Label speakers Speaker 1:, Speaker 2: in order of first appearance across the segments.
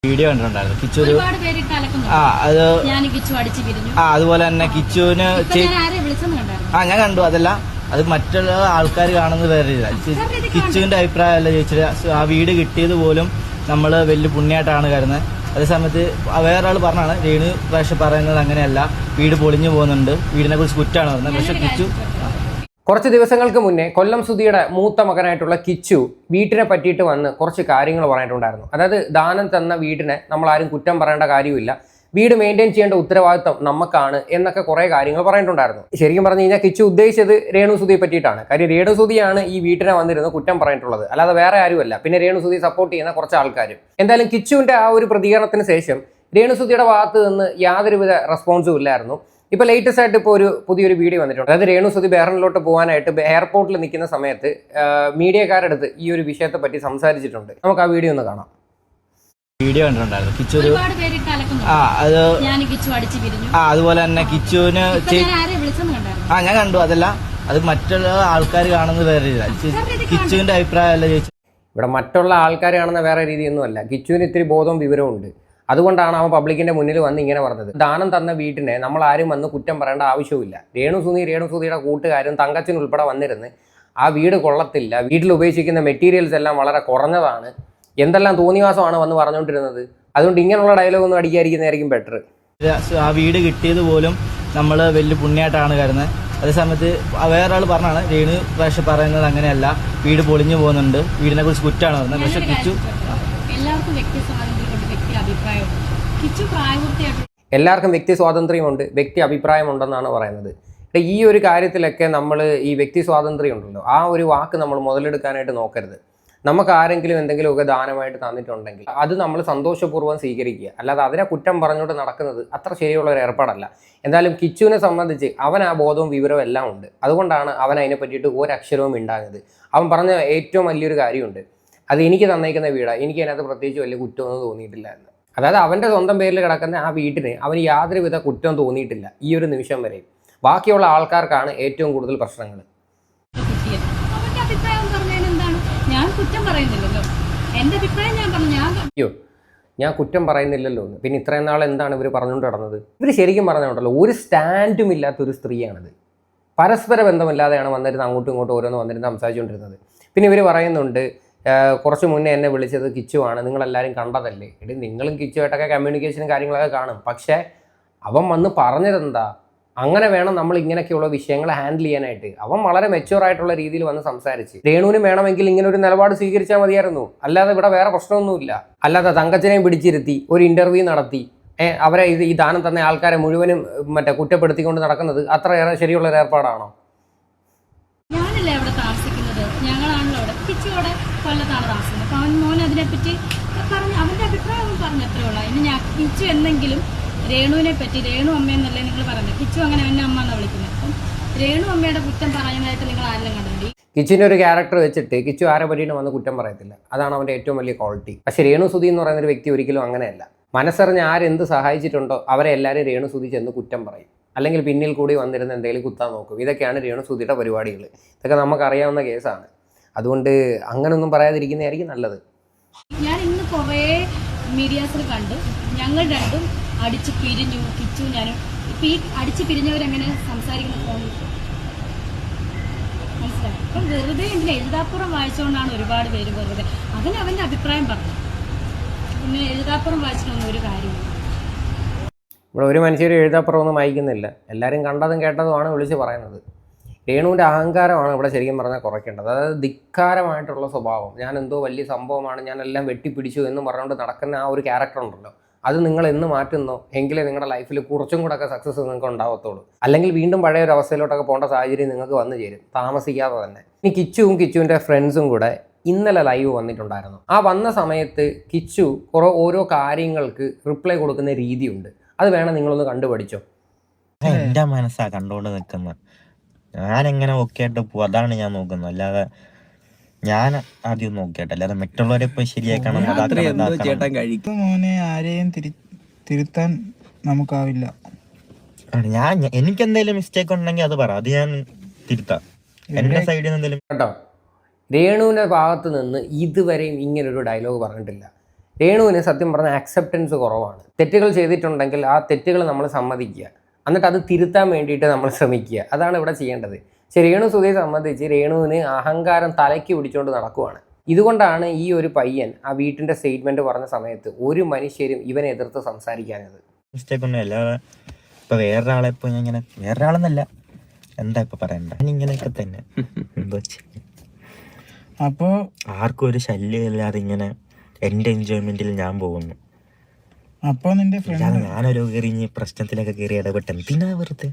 Speaker 1: Video കണ്ടിട്ടുണ്ടായിരുന്നു കിച്ചു അതുപോലെ തന്നെ കിച്ചുവിന് ഞാൻ കണ്ടു. അതല്ല, അത് മറ്റുള്ള ആൾക്കാർ കാണുന്നത് വേറെ കിച്ചുവിന്റെ അഭിപ്രായമല്ല ചോദിച്ചത്. ആ വീട് കിട്ടിയത് പോലും നമ്മൾ വലിയ പുണ്യമായിട്ടാണ് കരുതുന്നത്. അതേസമയത്ത് വേറൊരാൾ പറഞ്ഞാണ് രേണു പ്രാവശ്യം പറയുന്നത് അങ്ങനെയല്ല, വീട് പൊളിഞ്ഞു പോകുന്നുണ്ട്, വീടിനെ കുറിച്ച് കുറ്റാണ് പറയുന്നത്. പക്ഷെ കിച്ചു
Speaker 2: കുറച്ച് ദിവസങ്ങൾക്ക് മുന്നേ കൊല്ലം സുധിയുടെ മൂത്ത മകനായിട്ടുള്ള കിച്ചു വീട്ടിനെ പറ്റിയിട്ട് വന്ന് കുറച്ച് കാര്യങ്ങൾ പറഞ്ഞിട്ടുണ്ടായിരുന്നു. അതായത് ദാനം തന്ന വീടിനെ നമ്മളാരും കുറ്റം പറയേണ്ട കാര്യമില്ല, വീട് മെയിൻറ്റെയിൻ ചെയ്യേണ്ട ഉത്തരവാദിത്വം നമുക്കാണ് എന്നൊക്കെ കുറേ കാര്യങ്ങൾ പറഞ്ഞിട്ടുണ്ടായിരുന്നു. ശരിക്കും പറഞ്ഞു കഴിഞ്ഞാൽ കിച്ചു ഉദ്ദേശിച്ചത് രേണു സുധിയെ പറ്റിയിട്ടാണ്. കാര്യം രേണു സുധിയാണ് ഈ വീട്ടിനെ വന്നിരുന്ന് കുറ്റം പറഞ്ഞിട്ടുള്ളത്, അല്ലാതെ വേറെ ആരുമല്ല. പിന്നെ രേണു സുധിയെ സപ്പോർട്ട് ചെയ്യുന്ന കുറച്ച് ആൾക്കാരും. എന്തായാലും കിച്ചുവിൻ്റെ ആ ഒരു പ്രതികരണത്തിന് ശേഷം രേണു സുധിയുടെ ഭാഗത്ത് നിന്ന് യാതൊരുവിധ റെസ്പോൺസും ഇല്ലായിരുന്നു. ഇപ്പോൾ ലേറ്റസ്റ്റ് ആയിട്ട് ഇപ്പോൾ ഒരു പുതിയൊരു വീഡിയോ വന്നിട്ടുണ്ട്. അതായത് രേണു സുധി ബെഹ്റിനിലോട്ട് പോകാനായിട്ട് എയർപോർട്ടിൽ നിൽക്കുന്ന സമയത്ത് മീഡിയക്കാരടുത്ത് ഈ ഒരു വിഷയത്തെ പറ്റി സംസാരിച്ചിട്ടുണ്ട്. നമുക്ക് ആ വീഡിയോ ഒന്ന് കാണാം.
Speaker 1: വീഡിയോ കണ്ടിട്ടുണ്ടായിരുന്നു കിച്ചു അതുപോലെ തന്നെ കിച്ചുവിന് ഞാൻ കണ്ടു. അതല്ല, അത് മറ്റുള്ള ആൾക്കാർ കാണുന്നത് വേറെ കിച്ചുവിന്റെ അഭിപ്രായമല്ല ചോദിച്ചത്.
Speaker 2: ഇവിടെ മറ്റുള്ള ആൾക്കാർ കാണുന്ന വേറെ രീതിയൊന്നും അല്ല. കിച്ചുവിന് ഇത്തിരി ബോധവും വിവരവും ഉണ്ട്. അതുകൊണ്ടാണ് അവൻ പബ്ലിക്കിന്റെ മുന്നിൽ വന്ന് ഇങ്ങനെ പറഞ്ഞത്. ദാനം തന്ന വീട്ടിനെ നമ്മൾ ആരും വന്ന് കുറ്റം പറയേണ്ട ആവശ്യമില്ല. രേണു സുധിയുടെ കൂട്ടുകാരും തങ്കച്ചൻ ഉൾപ്പെടെ വന്നിരുന്ന് ആ വീട് കൊള്ളത്തില്ല, വീട്ടിൽ ഉപയോഗിച്ചിരിക്കുന്ന മെറ്റീരിയൽസ് എല്ലാം വളരെ കുറഞ്ഞതാണ്, എന്തെല്ലാം തോന്നിവാസമാണ് വന്ന് പറഞ്ഞുകൊണ്ടിരുന്നത്. അതുകൊണ്ട് ഇങ്ങനെയുള്ള ഡയലോഗ് ഒന്നും അടിക്കാതിരിക്കുന്നതായിരിക്കും ബെറ്റർ.
Speaker 1: ആ വീട് കിട്ടിയത് പോലും നമ്മൾ വലിയ പുണ്യമായിട്ടാണ് കരുതുന്നത്. അതേസമയത്ത് വേറൊരാൾ പറഞ്ഞാണ് രേണു പ്രാവശ്യം പറയുന്നത് അങ്ങനെയല്ല, വീട് പൊളിഞ്ഞു പോകുന്നുണ്ട്, വീടിനെ കുറിച്ച് കുറ്റാണ് പറയുന്നത്. പക്ഷെ കിച്ചു
Speaker 2: എല്ലാവർക്കും വ്യക്തി സ്വാതന്ത്ര്യമുണ്ട്, വ്യക്തി അഭിപ്രായമുണ്ടെന്നാണ് പറയുന്നത്. ഈ ഒരു കാര്യത്തിലൊക്കെ നമ്മൾ ഈ വ്യക്തി സ്വാതന്ത്ര്യം ഉണ്ടല്ലോ, ആ ഒരു വാക്ക് നമ്മൾ മുതലെടുക്കാനായിട്ട് നോക്കരുത്. നമുക്ക് ആരെങ്കിലും എന്തെങ്കിലുമൊക്കെ ദാനമായിട്ട് തന്നിട്ടുണ്ടെങ്കിൽ അത് നമ്മൾ സന്തോഷപൂർവ്വം സ്വീകരിക്കുക, അല്ലാതെ അതിനെ കുറ്റം പറഞ്ഞുകൊണ്ട് നടക്കുന്നത് അത്ര ശരിയുള്ള ഒരു ഏർപ്പാടല്ല. എന്തായാലും കിച്ചുവിനെ സംബന്ധിച്ച് അവൻ ആ ബോധവും വിവരവും എല്ലാം ഉണ്ട്. അതുകൊണ്ടാണ് അവൻ അതിനെ പറ്റിയിട്ട് ഒരക്ഷരവും ഉണ്ടാകുന്നത്. അവൻ പറഞ്ഞ ഏറ്റവും വലിയൊരു കാര്യമുണ്ട്, അത് എനിക്ക് തന്നേക്കുന്ന വീടാണ്, എനിക്ക് അതിനകത്ത് പ്രത്യേകിച്ച് വലിയ കുറ്റമൊന്നും തോന്നിയിട്ടില്ല എന്ന്. അതായത് അവൻ്റെ സ്വന്തം പേരിൽ കിടക്കുന്ന ആ വീട്ടിന് അവന് യാതൊരുവിധ കുറ്റവും തോന്നിയിട്ടില്ല ഈ ഒരു നിമിഷം വരെ. ബാക്കിയുള്ള ആൾക്കാർക്കാണ് ഏറ്റവും കൂടുതൽ പ്രശ്നങ്ങൾ. അയ്യോ, ഞാൻ കുറ്റം പറയുന്നില്ലല്ലോ എന്ന്. പിന്നെ ഇത്രയും നാൾ എന്താണ് ഇവർ പറഞ്ഞുകൊണ്ട് നടന്നത്? ഇവർ ശരിക്കും പറഞ്ഞുകൊണ്ടല്ലോ ഒരു സ്റ്റാൻഡും ഇല്ലാത്തൊരു സ്ത്രീയാണിത്. പരസ്പര ബന്ധമില്ലാതെയാണ് വന്നിരുന്ന് അങ്ങോട്ടും ഇങ്ങോട്ടും ഓരോന്ന് വന്നിരുന്ന് സംസാരിച്ചുകൊണ്ടിരുന്നത്. പിന്നെ ഇവർ പറയുന്നുണ്ട് കുറച്ച് മുന്നേ എന്നെ വിളിച്ചത് കിച്ചുവാണ്, നിങ്ങളെല്ലാവരും കണ്ടതല്ലേ. എടി, നിങ്ങളും കിച്ചുമായിട്ടൊക്കെ കമ്മ്യൂണിക്കേഷനും കാര്യങ്ങളൊക്കെ കാണും. പക്ഷേ അവൻ വന്ന് പറഞ്ഞതെന്താ, അങ്ങനെ വേണം നമ്മൾ ഇങ്ങനെയൊക്കെയുള്ള വിഷയങ്ങൾ ഹാൻഡിൽ ചെയ്യാനായിട്ട്. അവൻ വളരെ മെച്യൂർ ആയിട്ടുള്ള രീതിയിൽ വന്ന് സംസാരിച്ച്. രേണുവിന് വേണമെങ്കിൽ ഇങ്ങനെ ഒരു നിലപാട് സ്വീകരിച്ചാൽ മതിയായിരുന്നു, അല്ലാതെ ഇവിടെ വേറെ പ്രശ്നമൊന്നുമില്ല. അല്ലാതെ തങ്കച്ചനെയും പിടിച്ചിരുത്തി ഒരു ഇന്റർവ്യൂ നടത്തി അവരെ ഈ ദാനം തന്ന ആൾക്കാരെ മുഴുവനും കുറ്റപ്പെടുത്തിക്കൊണ്ട് നടക്കുന്നത് അത്രയേറെ ശരിയുള്ള ഒരു ഏർപ്പാടാണോ?
Speaker 3: ഞാനല്ലേ അവിടെ താമസിക്കുന്നത്, ഞങ്ങളാണല്ലോ അവിടെ. കിച്ചുവിടെ കൊല്ലത്താണ് താമസിക്കുന്നത്. അപ്പോൾ അവൻ മോൻ അതിനെപ്പറ്റി പറഞ്ഞ് അവൻ്റെ അഭിപ്രായം പറഞ്ഞത്രേ ഉള്ളൂ. ഇനി ഞാൻ കിച്ചു എന്തെങ്കിലും രേണുവിനെ പറ്റി, രേണു അമ്മയെന്നല്ലേ നിങ്ങൾ പറയുന്നത്, കിച്ചു അങ്ങനെ എന്നെ അമ്മ എന്നാണ് വിളിക്കുന്നത്. അപ്പം രേണു അമ്മയുടെ കുറ്റം പറയാനായിട്ട് നിങ്ങൾ ആരെല്ലാം കണ്ടു?
Speaker 2: കിച്ചുവിൻ്റെ ഒരു ക്യാരക്ടർ വെച്ചിട്ട് കിച്ചു ആരെ പറ്റിയിട്ട് വന്ന് കുറ്റം പറയത്തില്ല, അതാണ് അവൻ്റെ ഏറ്റവും വലിയ ക്വാളിറ്റി. പക്ഷേ രേണു സുധി എന്ന് പറയുന്ന ഒരു വ്യക്തി ഒരിക്കലും അങ്ങനെയല്ല. മനസ്സറിഞ്ഞ് ആരെന്ത് സഹായിച്ചിട്ടുണ്ടോ അവരെ എല്ലാവരും രേണു സുധി ചെന്ന് കുറ്റം പറയും, അല്ലെങ്കിൽ പിന്നിൽ കൂടി വന്നിരുന്ന് എന്തെങ്കിലും കുത്താൻ നോക്കും. ഇതൊക്കെയാണ് രേണു സുധിയുടെ പരിപാടികൾ. ഇതൊക്കെ നമുക്കറിയാവുന്ന കേസാണ്. അതുകൊണ്ട് അങ്ങനൊന്നും പറയാതിരിക്കുന്നതായിരിക്കും നല്ലത്.
Speaker 3: ഞാൻ ഇന്ന് കുറേ മീഡിയാസിൽ കണ്ട് ഞങ്ങൾ രണ്ടും അടിച്ച് പിരിഞ്ഞു, കിച്ചു ഞാനും. ഇപ്പം ഈ അടിച്ച് പിരിഞ്ഞവരെങ്ങനെ സംസാരിക്കുന്ന ഫോണിൽ മനസ്സിലായി. അപ്പം വെറുതെ എന്തിനാ എഴുതാപ്പുറം വായിച്ചുകൊണ്ടാണ് ഒരുപാട് പേര് വെറുതെ അതിന് അവൻ്റെ അഭിപ്രായം പറഞ്ഞു. പിന്നെ എഴുതാപ്പുറം വായിച്ചിട്ടൊന്നും ഒരു കാര്യമില്ല.
Speaker 2: ഇവിടെ ഒരു മനുഷ്യരും എഴുതാപ്പുറമൊന്നും വായിക്കുന്നില്ല, എല്ലാവരും കണ്ടതും കേട്ടതുമാണ് വിളിച്ച് പറയുന്നത്. രേണുവിൻ്റെ അഹങ്കാരമാണ് ഇവിടെ ശരിക്കും പറഞ്ഞാൽ കുറയ്ക്കേണ്ടത്. അതായത് ധിക്കാരമായിട്ടുള്ള സ്വഭാവം, ഞാൻ എന്തോ വലിയ സംഭവമാണ്, ഞാൻ എല്ലാം വെട്ടിപ്പിടിച്ചു എന്ന് പറഞ്ഞുകൊണ്ട് നടക്കുന്ന ആ ഒരു ക്യാരക്ടർ ഉണ്ടല്ലോ, അത് നിങ്ങൾ എന്ന് മാറ്റുന്നോ എങ്കിലേ നിങ്ങളുടെ ലൈഫിൽ കുറച്ചും കൂടെ ഒക്കെ സക്സസ് നിങ്ങൾക്ക് ഉണ്ടാവത്തുള്ളൂ. അല്ലെങ്കിൽ വീണ്ടും പഴയ ഒരു അവസ്ഥയിലോട്ടൊക്കെ പോകേണ്ട സാഹചര്യം നിങ്ങൾക്ക് വന്നു ചേരും താമസിക്കാതെ തന്നെ. ഇനി കിച്ചുവിൻ്റെ ഫ്രണ്ട്സും കൂടെ ഇന്നലെ ലൈവ് വന്നിട്ടുണ്ടായിരുന്നു. ആ വന്ന സമയത്ത് കിച്ചു ഓരോ കാര്യങ്ങൾക്ക് റിപ്ലൈ കൊടുക്കുന്ന രീതിയുണ്ട്, അത് വേണം നിങ്ങളൊന്ന് കണ്ടുപഠിച്ചോ.
Speaker 4: എന്റെ മനസ്സാ കണ്ടോണ്ട് നിൽക്കുന്നത്, ഞാൻ എങ്ങനെ ഓക്കെ ആയിട്ട് പോകും അതാണ് ഞാൻ നോക്കുന്നത്. അല്ലാതെ ഞാൻ ആദ്യം നോക്കിയിട്ട് അല്ലാതെ മറ്റുള്ളവരെ പോയി ശരിയാക്കണം.
Speaker 5: മോനെ ആരെയും തിരുത്താൻ നമുക്കാവില്ല.
Speaker 4: ഞാൻ എനിക്ക് എന്തെങ്കിലും മിസ്റ്റേക്ക് ഉണ്ടെങ്കിൽ അത് പറ, അത് ഞാൻ തിരുത്താം. എന്റെ സൈഡിൽ നിന്ന് എന്തെങ്കിലും
Speaker 2: കേട്ടോ. രേണുവിൻ്റെ ഭാഗത്ത് നിന്ന് ഇതുവരെയും ഇങ്ങനൊരു ഡയലോഗ് പറഞ്ഞിട്ടില്ല. രേണുവിന് സത്യം പറഞ്ഞാൽ ആക്സെപ്റ്റൻസ് കുറവാണ്. തെറ്റുകൾ ചെയ്തിട്ടുണ്ടെങ്കിൽ ആ തെറ്റുകൾ നമ്മൾ സമ്മതിക്കുക, എന്നിട്ട് അത് തിരുത്താൻ വേണ്ടിയിട്ട് നമ്മൾ ശ്രമിക്കുക. അതാണ് ഇവിടെ ചെയ്യേണ്ടത്. പക്ഷേ രേണു സുധിയെ സംബന്ധിച്ച് രേണുവിന് അഹങ്കാരം തലയ്ക്ക് പിടിച്ചുകൊണ്ട് നടക്കുവാണ്. ഇതുകൊണ്ടാണ് ഈ ഒരു പയ്യൻ ആ വീട്ടിൻ്റെ സ്റ്റേറ്റ്മെൻറ്റ് പറഞ്ഞ സമയത്ത് ഒരു മനുഷ്യരും ഇവനെ എതിർത്ത് സംസാരിക്കാനത്.
Speaker 4: മിസ്റ്റേക്ക് ഒന്നും അല്ല. ഇപ്പൊ വേറൊരാളെ ഇപ്പൊ ഞാൻ ഇങ്ങനെ വേറൊരാളെന്നല്ല, എന്താ ഇപ്പൊ പറയണ്ട, ഇങ്ങനെയൊക്കെ തന്നെ എന്തോ
Speaker 5: അപ്പോ
Speaker 4: ആർക്കും ഒരു ശല്യം ഇല്ലാതെ ഇങ്ങനെ എന്റെ എൻജോയ്മെന്റിൽ ഞാൻ പോകുന്നു.
Speaker 5: അപ്പൊ നിന്റെ ഫ്രണ്ട്
Speaker 4: ഞാനൊരു കയറി പ്രശ്നത്തിലൊക്കെ കയറി ഇടപെട്ട് എന്തിനാ വെറുതെ.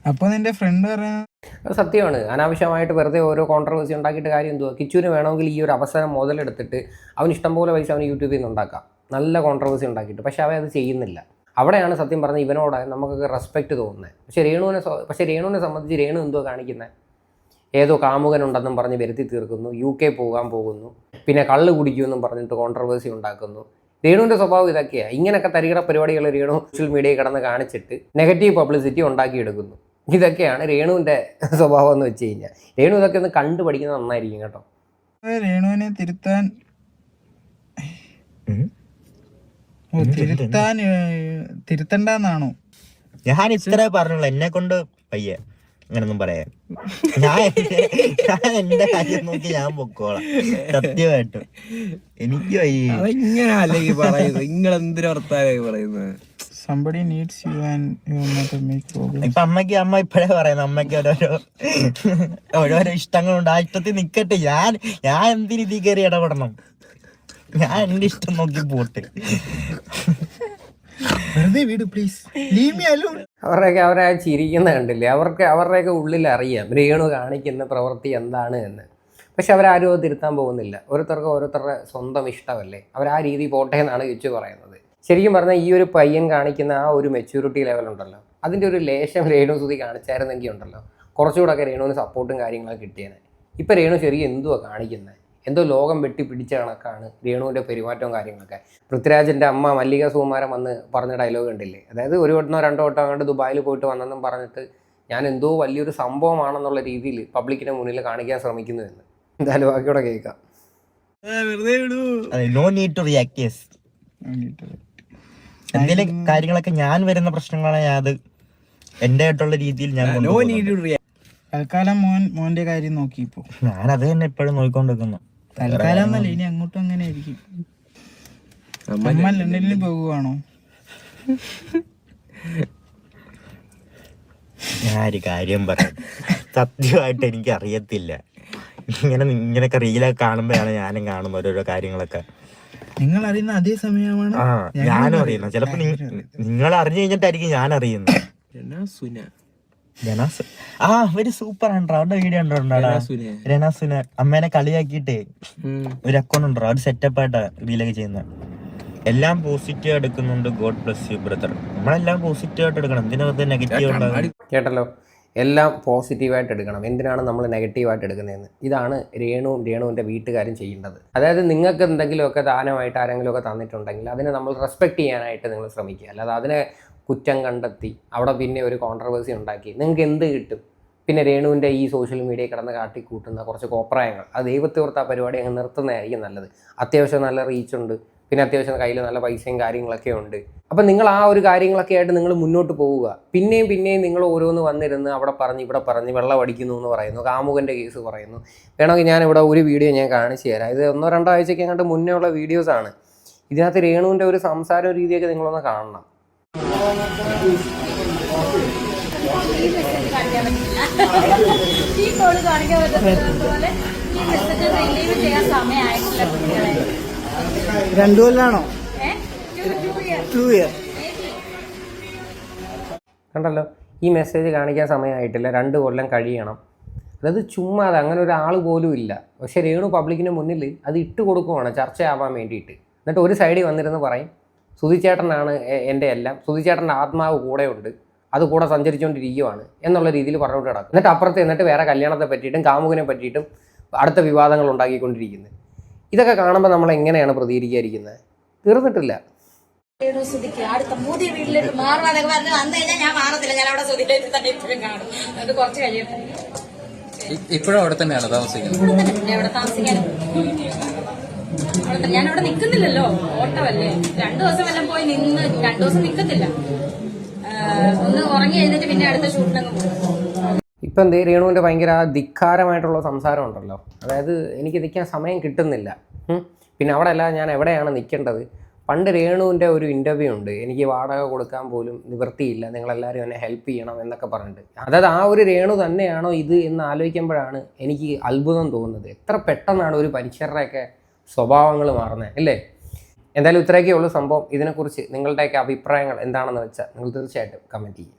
Speaker 5: അപ്പൊ നിന്റെ ഫ്രണ്ട് പറയാ
Speaker 2: അത് സത്യമാണ്. അനാവശ്യമായിട്ട് വെറുതെ ഓരോ കോൺട്രവേഴ്സി ഉണ്ടാക്കിയിട്ട് കാര്യം എന്തുവാ? കിച്ചുവിന് വേണമെങ്കിൽ ഈ ഒരു അവസരം മുതലെടുത്തിട്ട് അവന് ഇഷ്ടംപോലെ പൈസ അവന് യൂട്യൂബിൽ നിന്ന് ഉണ്ടാക്കാം, നല്ല കോൺട്രവേഴ്സി ഉണ്ടാക്കിയിട്ട്. പക്ഷെ അവൻ അത് ചെയ്യുന്നില്ല. അവിടെയാണ് സത്യം പറഞ്ഞാൽ ഇവനോട് നമുക്കൊക്കെ റെസ്പെക്റ്റ് തോന്നുന്നത്. പക്ഷേ രേണുവിനെ സംബന്ധിച്ച് രേണു എന്തുവാ കാണിക്കുന്നത്? ഏതോ കാമുകനുണ്ടെന്നും പറഞ്ഞ് വരുത്തി തീർക്കുന്നു, UK പോകാൻ പോകുന്നു, പിന്നെ കള്ള് കുടിക്കുമെന്നും പറഞ്ഞിട്ട് കോൺട്രവേഴ്സി ഉണ്ടാക്കുന്നു. രേണുവിൻ്റെ സ്വഭാവം ഇതൊക്കെയാണ്. ഇങ്ങനെയൊക്കെ തരികിട പരിപാടികൾ രേണു സോഷ്യൽ മീഡിയയിൽ കിടന്ന് കാണിച്ചിട്ട് നെഗറ്റീവ് പബ്ലിസിറ്റി ഉണ്ടാക്കിയെടുക്കുന്നു. ഇതൊക്കെയാണ് രേണുവിൻ്റെ സ്വഭാവം എന്ന് വെച്ച് കഴിഞ്ഞാൽ. രേണു ഇതൊക്കെ ഒന്ന് കണ്ടു പഠിക്കുന്നത് നന്നായിരിക്കും കേട്ടോ.
Speaker 5: രേണുവിനെ തിരുത്തണ്ടെന്നാണോ?
Speaker 4: ഞാൻ ഇത്ര പറഞ്ഞുള്ളൂ, എന്നെ കൊണ്ട് പയ്യ അങ്ങനൊന്നും പറയാൻ. ഞാൻ എന്റെ കാര്യം നോക്കി ഞാൻ പൊക്കോളാം. സത്യമായിട്ടും എനിക്ക്
Speaker 5: somebody needs you and you will not make problems.
Speaker 4: ഇപ്പൊ അമ്മ ഇപ്പഴേ പറയുന്നത്, അമ്മയ്ക്ക് ഓരോരോ ഇഷ്ടങ്ങളുണ്ട്. ആ ഇഷ്ടത്തിൽ നിക്കട്ടെ. ഞാൻ എന്തിന് ഇതിൽ കയറി ഇടപെടണം? ഞാൻ എന്റെ ഇഷ്ടം നോക്കി പോട്ടെ.
Speaker 2: അവരെ ചിരിക്കുന്ന കണ്ടില്ലേ? അവരുടെയൊക്കെ ഉള്ളിൽ അറിയാം രേണു കാണിക്കുന്ന പ്രവൃത്തി എന്താണ് എന്ന്. പക്ഷെ അവരാരും അത് തിരുത്താൻ പോകുന്നില്ല. ഓരോരുത്തരുടെ സ്വന്തം ഇഷ്ടമല്ലേ, അവർ ആ രീതി പോട്ടെ എന്നാണ് കിച്ചു പറയുന്നത്. ശരിക്കും പറഞ്ഞാൽ ഈ ഒരു പയ്യൻ കാണിക്കുന്ന ആ ഒരു മെച്യൂരിറ്റി ലെവൽ ഉണ്ടല്ലോ, അതിൻ്റെ ഒരു ലേശം രേണു സുധി കാണിച്ചായിരുന്നെങ്കിൽ ഉണ്ടല്ലോ കുറച്ചുകൂടെയൊക്കെ രേണുവിന് സപ്പോർട്ടും കാര്യങ്ങളൊക്കെ കിട്ടിയേനെ. ഇപ്പം രേണു ശരിക്കും എന്തുവാ കാണിക്കുന്നത്? എന്തോ ലോകം വെട്ടിപ്പിടിച്ച കണക്കാണ് രേണുവിൻ്റെ പെരുമാറ്റവും കാര്യങ്ങളൊക്കെ. പൃഥ്വിരാജിൻ്റെ അമ്മ മല്ലിക സുകുമാരൻ വന്ന് പറഞ്ഞ ഡയലോഗ് കണ്ടില്ലേ? അതായത് ഒരു വട്ടമോ രണ്ടോ വട്ടം അങ്ങോട്ട് ദുബായിൽ പോയിട്ട് വന്നെന്നും പറഞ്ഞിട്ട് ഞാൻ എന്തോ വലിയൊരു സംഭവമാണെന്നുള്ള രീതിയിൽ പബ്ലിക്കിൻ്റെ മുന്നിൽ കാണിക്കാൻ ശ്രമിക്കുന്നു എന്ന്. എന്തായാലും ബാക്കിയോടെ കേൾക്കാം.
Speaker 4: No need to react. Yes, എന്തെങ്കിലും കാര്യങ്ങളൊക്കെ ഞാൻ വരുന്ന പ്രശ്നങ്ങളാണ് അത് എന്റെ ആയിട്ടുള്ള രീതിയിൽ ഞാൻ
Speaker 5: തൽക്കാലം മോന്റെ കാര്യം നോക്കിപ്പോ
Speaker 4: ഞാൻ അത് തന്നെ ഇപ്പോഴും നോക്കിക്കൊണ്ടിരിക്കുന്നു.
Speaker 5: തൽക്കാലം എന്നല്ല, ഇനി അങ്ങോട്ടും അങ്ങനെ ആയിരിക്കും. അമ്മ ലണ്ടനിൽ പോകുവാണോ?
Speaker 4: ഞാനൊരു കാര്യം പറയാം, സത്യമായിട്ട് എനിക്ക് അറിയത്തില്ല. ഇങ്ങനെയൊക്കെ റീലൊക്കെ കാണുമ്പോഴാണ് ഞാനും കാണുന്നത് ഓരോരോ കാര്യങ്ങളൊക്കെ.
Speaker 5: നിങ്ങൾ അറിയുന്ന അതേ സമയമാണ്
Speaker 4: ഞാനും അറിയുന്നത്. ചിലപ്പോ നിങ്ങൾ അറിഞ്ഞു കഴിഞ്ഞിട്ടായിരിക്കും ഞാൻ അറിയുന്നത്. അവര് സൂപ്പർ ആണ്ട്രാ. അവരുടെ വീഡിയോ ഉണ്ടോടാ, രനാസുന അമ്മേനെ കളിയാക്കിയിട്ടേ ഒരു അക്കൗണ്ട് ഉണ്ടോ, അത് സെറ്റപ്പ് ആയിട്ടാ റീലൊക്കെ ചെയ്യുന്നത്. എല്ലാം പോസിറ്റീവ് എടുക്കുന്നുണ്ട്. God bless you brother. നമ്മളെല്ലാം പോസിറ്റീവ് ആയിട്ട് എടുക്കണം. എന്തിനകത്ത് നെഗറ്റീവ് ഉണ്ടാകും?
Speaker 2: കേട്ടല്ലോ, എല്ലാം പോസിറ്റീവായിട്ട് എടുക്കണം. എന്തിനാണ് നമ്മൾ നെഗറ്റീവായിട്ട് എടുക്കുന്നതെന്ന്. ഇതാണ് രേണുവിൻ്റെ വീട്ടുകാരും ചെയ്യേണ്ടത്. അതായത് നിങ്ങൾക്ക് എന്തെങ്കിലുമൊക്കെ ദാനമായിട്ട് ആരെങ്കിലുമൊക്കെ തന്നിട്ടുണ്ടെങ്കിൽ അതിനെ നമ്മൾ റെസ്പെക്റ്റ് ചെയ്യാനായിട്ട് നിങ്ങൾ ശ്രമിക്കുക. അല്ലാതെ അതിനെ കുറ്റം കണ്ടെത്തി അവിടെ പിന്നെ ഒരു കോൺട്രവേഴ്സി ഉണ്ടാക്കി നിങ്ങൾക്ക് എന്ത് കിട്ടും? പിന്നെ രേണുവിൻ്റെ ഈ സോഷ്യൽ മീഡിയയിൽ കിടന്ന് കാട്ടിക്കൂട്ടുന്ന കുറച്ച് കോപ്രായങ്ങൾ, അത് ദൈവത്തെ ഓർത്ത് ആ പരിപാടി അങ്ങ് നിർത്തുന്നതായിരിക്കും നല്ലത്. അത്യാവശ്യം നല്ല റീച്ചുണ്ട്, പിന്നെ അത്യാവശ്യം കയ്യിൽ നല്ല പൈസയും കാര്യങ്ങളൊക്കെ ഉണ്ട്. അപ്പം നിങ്ങൾ ആ ഒരു കാര്യങ്ങളൊക്കെ ആയിട്ട് നിങ്ങൾ മുന്നോട്ട് പോവുക. പിന്നെയും നിങ്ങൾ ഓരോന്ന് വന്നിരുന്ന് അവിടെ പറഞ്ഞ് ഇവിടെ പറഞ്ഞ് വെള്ളം അടിക്കുന്നു എന്ന് പറയുന്നു, കാമുകൻ്റെ കേസ് പറയുന്നു. വേണമെങ്കിൽ ഞാനിവിടെ ഒരു വീഡിയോ ഞാൻ കാണിച്ചു തരാം. ഇത് 1-2 ആഴ്ചയ്ക്ക് അങ്ങോട്ട് മുന്നേ ഉള്ള വീഡിയോസാണ്. ഇതിനകത്ത് രേണുവിൻ്റെ ഒരു സംസാര രീതിയൊക്കെ നിങ്ങളൊന്ന് കാണണം.
Speaker 3: ഈ കോള് കാണിക്കാൻ പറ്റുന്നതുപോലെ ഈ മെസ്സേജ് റിലീവ് ചെയ്യാൻ സമയമായിട്ടില്ല കുട്ടികളെ.
Speaker 5: 2 കൊല്ലാണോ? 2 ഇയർ.
Speaker 2: കണ്ടല്ലോ, ഈ മെസ്സേജ് കാണിക്കാൻ സമയമായിട്ടില്ല, 2 കൊല്ലം കഴിയണം. അതായത് ചുമ്മാ അത് അങ്ങനെ ഒരാൾ പോലും ഇല്ല. പക്ഷേ രേണു പബ്ലിക്കിന് മുന്നിൽ അത് ഇട്ട് കൊടുക്കുവാണ് ചർച്ചയാവാൻ വേണ്ടിയിട്ട്. എന്നിട്ട് ഒരു സൈഡിൽ വന്നിരുന്ന് പറയും സുധിച്ചേട്ടനാണ് എൻ്റെ എല്ലാം, സുധിച്ചേട്ടൻ്റെ ആത്മാവ് കൂടെയുണ്ട്, അത് കൂടെ സഞ്ചരിച്ചുകൊണ്ടിരിക്കുകയാണ് എന്നുള്ള രീതിയിൽ പറഞ്ഞുകൊണ്ട് കിടക്കും. എന്നിട്ട് അപ്പുറത്ത് എന്നിട്ട് വേറെ കല്യാണത്തെ പറ്റിയിട്ടും കാമുകനെ പറ്റിയിട്ടും അടുത്ത വിവാദങ്ങൾ ഉണ്ടാക്കിക്കൊണ്ടിരിക്കുന്നത്. ഇതൊക്കെ കാണുമ്പോൾ നമ്മൾ എങ്ങനെയാണ് പ്രതികരിക്കാതിരിക്കുന്നത്? തീർന്നിട്ടില്ല.
Speaker 3: അടുത്ത പുതിയ വീട്ടിലേക്ക് മാറുവാന്നൊക്കെ പറഞ്ഞു വന്നു കഴിഞ്ഞാൽ ഞാൻ മാറത്തില്ല. ഞാൻ അവിടെ സുധിയിലേക്ക് തന്നെ ഇപ്പോഴും കാണും. അത് കുറച്ച് കഴിയട്ടെ.
Speaker 6: ഇപ്പോഴും അവിടെ തന്നെയാണ് താമസിക്കുന്നത്.
Speaker 3: ഇവിടെ താമസിക്കാൻ ഞാനവിടെ നിൽക്കുന്നില്ലല്ലോ, ഓട്ടമല്ലേ. 2 ദിവസം എല്ലാം പോയി നിന്ന് 2 ദിവസം നിൽക്കത്തില്ല. ഒന്ന് ഉറങ്ങി എഴുന്നേറ്റ് പിന്നെ അടുത്ത ഷൂട്ടിനങ്ങ് പോകും.
Speaker 2: ഇപ്പം എന്തേ രേണുവിൻ്റെ ഭയങ്കര ധിക്കാരമായിട്ടുള്ള സംസാരം ഉണ്ടല്ലോ, അതായത് എനിക്ക് നിൽക്കാൻ സമയം കിട്ടുന്നില്ല. പിന്നെ അവിടെ അല്ല ഞാൻ എവിടെയാണ് നിൽക്കേണ്ടത്. പണ്ട് രേണുവിൻ്റെ ഒരു ഇൻ്റർവ്യൂ ഉണ്ട്, എനിക്ക് വാടക കൊടുക്കാൻ പോലും നിവൃത്തിയില്ല, നിങ്ങളെല്ലാവരും എന്നെ ഹെൽപ്പ് ചെയ്യണം എന്നൊക്കെ പറഞ്ഞിട്ട്. അതായത് ആ ഒരു രേണു തന്നെയാണോ ഇത് എന്ന് ആലോചിക്കുമ്പോഴാണ് എനിക്ക് അത്ഭുതം തോന്നുന്നത്. എത്ര പെട്ടെന്നാണ് ഒരു മനുഷ്യരുടെയൊക്കെ സ്വഭാവങ്ങൾ മാറുന്നത് അല്ലേ. എന്തായാലും ഇത്രയൊക്കെ ഉള്ളൂ സംഭവം. ഇതിനെക്കുറിച്ച് നിങ്ങളുടെയൊക്കെ അഭിപ്രായങ്ങൾ എന്താണെന്ന് വെച്ചാൽ നിങ്ങൾ തീർച്ചയായിട്ടും കമൻറ്റ് ചെയ്യുക.